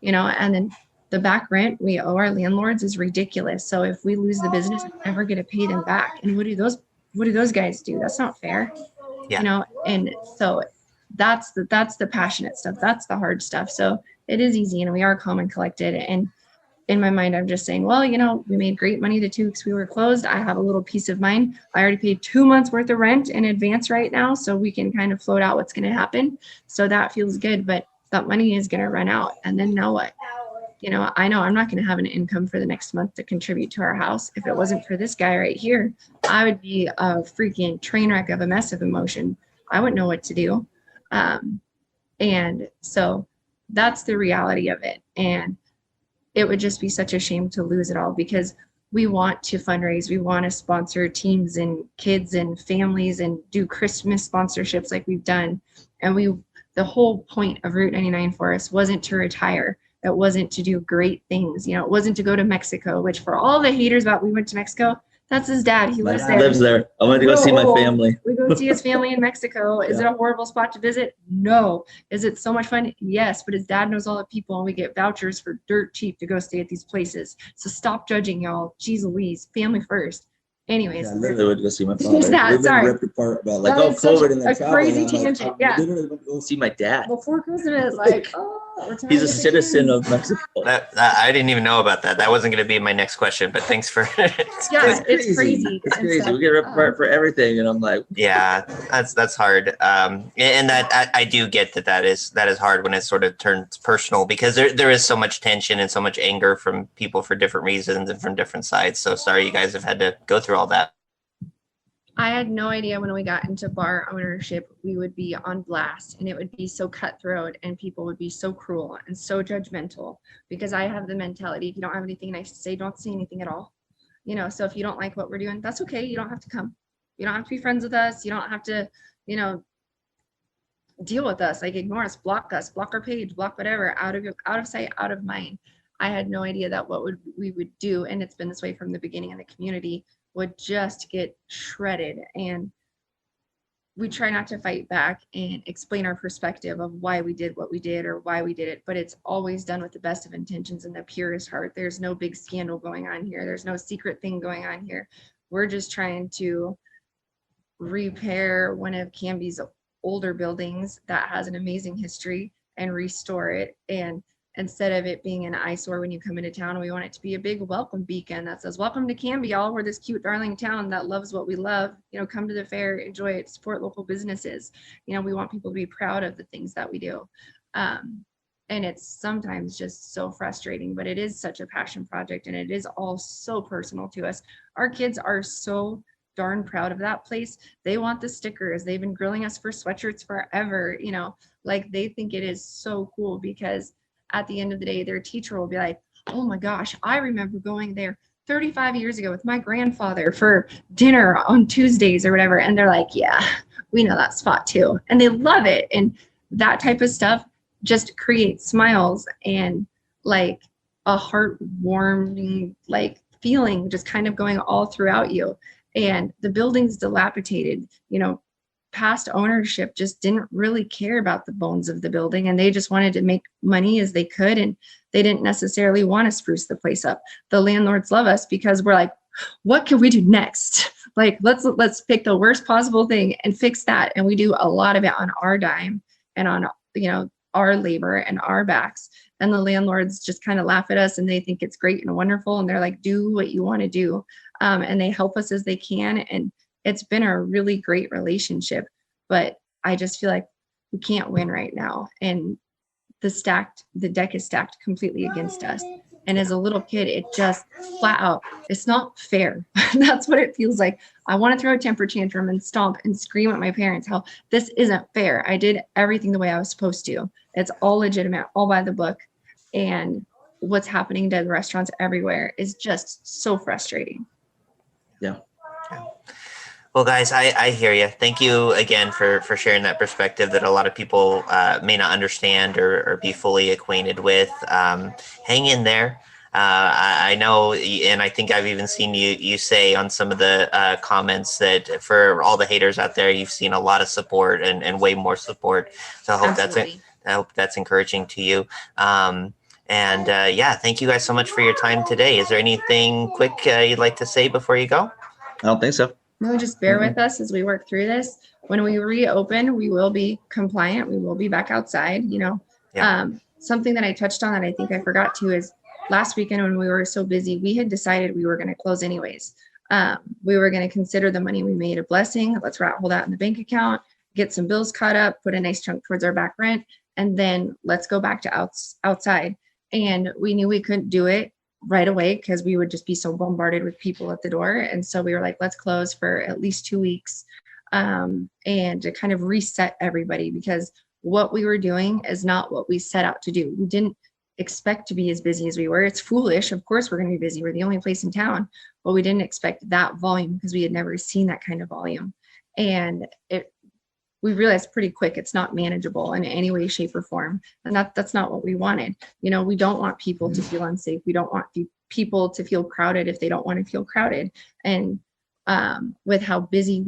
and then the back rent we owe our landlords is ridiculous. So if we lose the business, we never get to pay them back. And what do those guys do? That's not fair, and so that's the passionate stuff. That's the hard stuff. So it is easy and we are calm and collected. And in my mind, I'm just saying, well, we made great money the 2 weeks we were closed. I have a little peace of mind. I already paid 2 months worth of rent in advance right now. So we can kind of float out what's going to happen. So that feels good, but that money is going to run out. And then now what? I know I'm not going to have an income for the next month to contribute to our house. If it wasn't for this guy right here, I would be a freaking train wreck of a mess of emotion. I wouldn't know what to do. And so that's the reality of it. And it would just be such a shame to lose it all because we want to fundraise. We want to sponsor teams and kids and families and do Christmas sponsorships like we've done. And the whole point of Route 99 for us wasn't to retire. It wasn't to do great things. It wasn't to go to Mexico, which for all the haters about we went to Mexico, That's his dad. He My lives dad there. lives there. I went to go see my family. We go see his family in Mexico. Is it a horrible spot to visit? No. Is it so much fun? Yes, but his dad knows all the people and we get vouchers for dirt cheap to go stay at these places. So stop judging, y'all. Jeez Louise, family first. Anyways. Yeah, I literally went to go see my father. That, We've been sorry. ripped apart about like, That oh, is such COVID and then a travel. crazy And I'm like, tangent, I yeah. literally went to go see my dad. Before Christmas, like, oh, we're trying He's to a get the citizen kids. of Mexico. I didn't even know about that. That wasn't going to be my next question, but thanks for. Yeah, it's crazy. It's and crazy. stuff. We get ripped apart for everything, and I'm like, Yeah, that's hard. And that I do get that is hard when it sort of turns personal because there is so much tension and so much anger from people for different reasons and from different sides. So sorry you guys have had to go through all that. I had no idea when we got into bar ownership, we would be on blast and it would be so cutthroat and people would be so cruel and so judgmental because I have the mentality, if you don't have anything nice to say, don't say anything at all. You know, so if you don't like what we're doing, that's okay. You don't have to come. You don't have to be friends with us. You don't have to, you know, deal with us, like ignore us, block our page, block whatever, out of sight, out of mind. I had no idea that we would do, and it's been this way from the beginning in the community, would just get shredded. And we try not to fight back and explain our perspective of why we did what we did or why we did it, but it's always done with the best of intentions and the purest heart. There's no big scandal going on here. There's no secret thing going on here. We're just trying to repair one of Canby's older buildings that has an amazing history and restore it. And instead of it being an eyesore when you come into town, we want it to be a big welcome beacon that says, welcome to Canby, y'all. We're this cute, darling town that loves what we love. You know, come to the fair, enjoy it, support local businesses. You know, we want people to be proud of the things that we do. And it's sometimes just so frustrating, but it is such a passion project and it is all so personal to us. Our kids are so darn proud of that place. They want the stickers. They've been grilling us for sweatshirts forever. You know, like they think it is so cool because at the end of the day, their teacher will be like, oh my gosh, I remember going there 35 years ago with my grandfather for dinner on Tuesdays or whatever. And they're like, yeah, we know that spot too. And they love it. And that type of stuff just creates smiles and like a heartwarming like feeling just kind of going all throughout you. And the building's dilapidated, you know, past ownership just didn't really care about the bones of the building and they just wanted to make money as they could. And they didn't necessarily want to spruce the place up. The landlords love us because we're like, what can we do next? Like, let's pick the worst possible thing and fix that. And we do a lot of it on our dime and on, you know, our labor and our backs. And the landlords just kind of laugh at us and they think it's great and wonderful. And they're like, do what you want to do. And they help us as they can. And it's been a really great relationship, but I just feel like we can't win right now. And the deck is stacked completely against us. And as a little kid, it just flat out, it's not fair. That's what it feels like. I want to throw a temper tantrum and stomp and scream at my parents how this isn't fair. I did everything the way I was supposed to. It's all legitimate, all by the book. And what's happening to the restaurants everywhere is just so frustrating. Yeah. Well, guys, I hear you. Thank you again for sharing that perspective that a lot of people may not understand or be fully acquainted with. Hang in there. I know, and I think I've even seen you say on some of the comments that for all the haters out there, you've seen a lot of support and way more support. So I hope that's encouraging to you. Yeah, thank you guys so much for your time today. Is there anything quick you'd like to say before you go? I don't think so. No, just bear with us as we work through this. When we reopen, we will be compliant. We will be back outside, you know. Yeah. Something that I touched on that I think I forgot to is last weekend when we were so busy, we had decided we were going to close anyways. We were going to consider the money we made a blessing. Let's hold that in the bank account, get some bills caught up, put a nice chunk towards our back rent, and then let's go back to outside. And we knew we couldn't do it right away because we would just be so bombarded with people at the door. And so we were like, let's close for at least 2 weeks and to kind of reset everybody, because what we were doing is not what we set out to do. We didn't expect to be as busy as we were. It's foolish. Of course, we're going to be busy. We're the only place in town, but we didn't expect that volume because we had never seen that kind of volume. And we realized pretty quick it's not manageable in any way, shape, or form. And that's not what we wanted. You know, we don't want people to feel unsafe. We don't want people to feel crowded if they don't want to feel crowded. And with how busy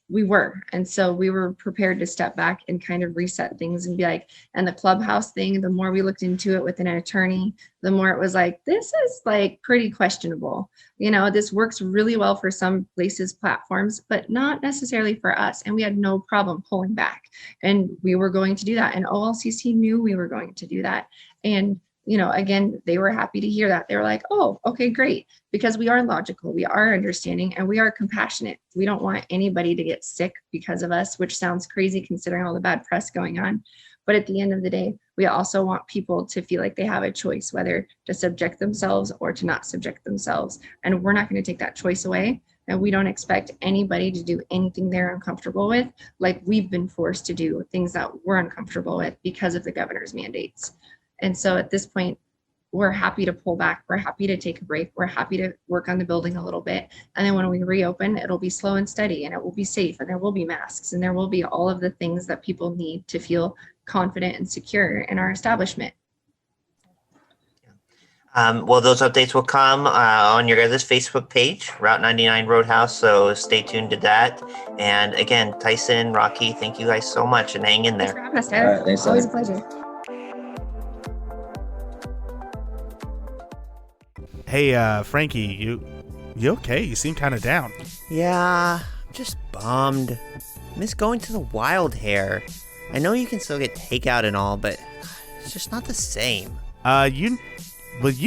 we were. And so we were prepared to step back and kind of reset things and be like, and the clubhouse thing, the more we looked into it with an attorney, the more it was like, this is like pretty questionable. You know, this works really well for some places, platforms, but not necessarily for us. And we had no problem pulling back, and we were going to do that. And OLCC knew we were going to do that. And you know, again, they were happy to hear that. They were like, oh, okay, great. Because we are logical, we are understanding, and we are compassionate. We don't want anybody to get sick because of us, which sounds crazy considering all the bad press going on. But at the end of the day, we also want people to feel like they have a choice, whether to subject themselves or to not subject themselves. And we're not going to take that choice away. And we don't expect anybody to do anything they're uncomfortable with, like we've been forced to do things that we're uncomfortable with because of the governor's mandates. And so at this point, we're happy to pull back. We're happy to take a break. We're happy to work on the building a little bit. And then when we reopen, it'll be slow and steady, and it will be safe, and there will be masks, and there will be all of the things that people need to feel confident and secure in our establishment. Well, those updates will come on your guys' Facebook page, Route 99 Roadhouse, so stay tuned to that. And again, Tyson, Rocky, thank you guys so much, and hang in there. Thanks for having us, Tyler. Right, thanks, Always a pleasure. Hey, Frankie, you okay? You seem kind of down. Yeah, I'm just bummed. Miss going to the Wild Hair. I know you can still get takeout and all, but it's just not the same. You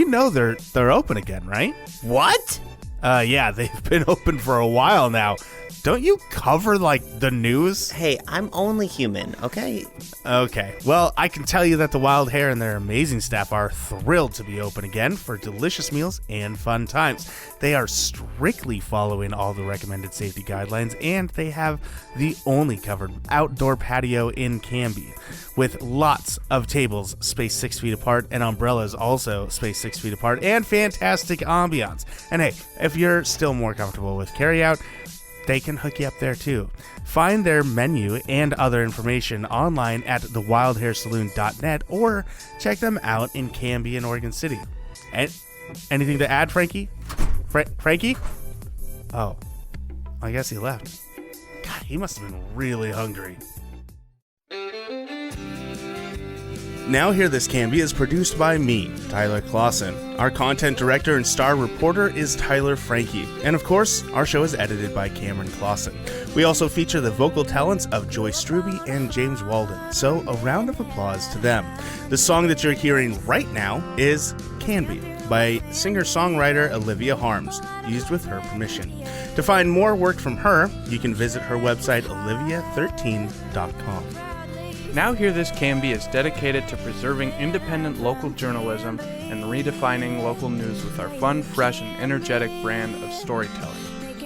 know they're open again, right? What? Yeah, they've been open for a while now. Don't you cover, like, the news? Hey, I'm only human, okay? Okay, well, I can tell you that the Wild Hair and their amazing staff are thrilled to be open again for delicious meals and fun times. They are strictly following all the recommended safety guidelines, and they have the only covered outdoor patio in Canby, with lots of tables spaced 6 feet apart and umbrellas also spaced 6 feet apart, and fantastic ambiance. And hey, if you're still more comfortable with carryout, they can hook you up there too. Find their menu and other information online at thewildhairsaloon.net or check them out in Canby and Oregon City. And anything to add, Frankie? Frankie? Oh, I guess he left. God, he must have been really hungry. Now Hear This Canby is produced by me, Tyler Clausen. Our content director and star reporter is Tyler Frankie. And of course, our show is edited by Cameron Clausen. We also feature the vocal talents of Joyce Struby and James Walden, so a round of applause to them. The song that you're hearing right now is Canby by singer-songwriter Olivia Harms, used with her permission. To find more work from her, you can visit her website olivia13.com. Now Hear This Canby is dedicated to preserving independent local journalism and redefining local news with our fun, fresh, and energetic brand of storytelling.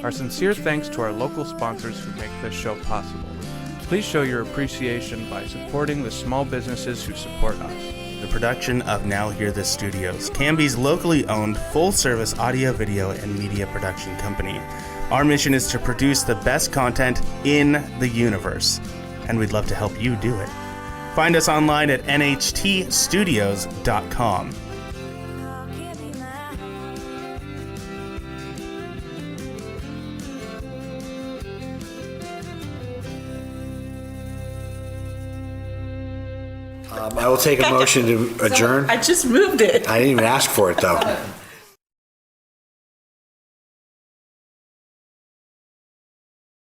Our sincere thanks to our local sponsors who make this show possible. Please show your appreciation by supporting the small businesses who support us. The production of Now Hear This Studios, Canby's locally owned full-service audio, video, and media production company. Our mission is to produce the best content in the universe, and we'd love to help you do it. Find us online at nhtstudios.com. I will take a motion to adjourn. I just moved it. I didn't even ask for it, though.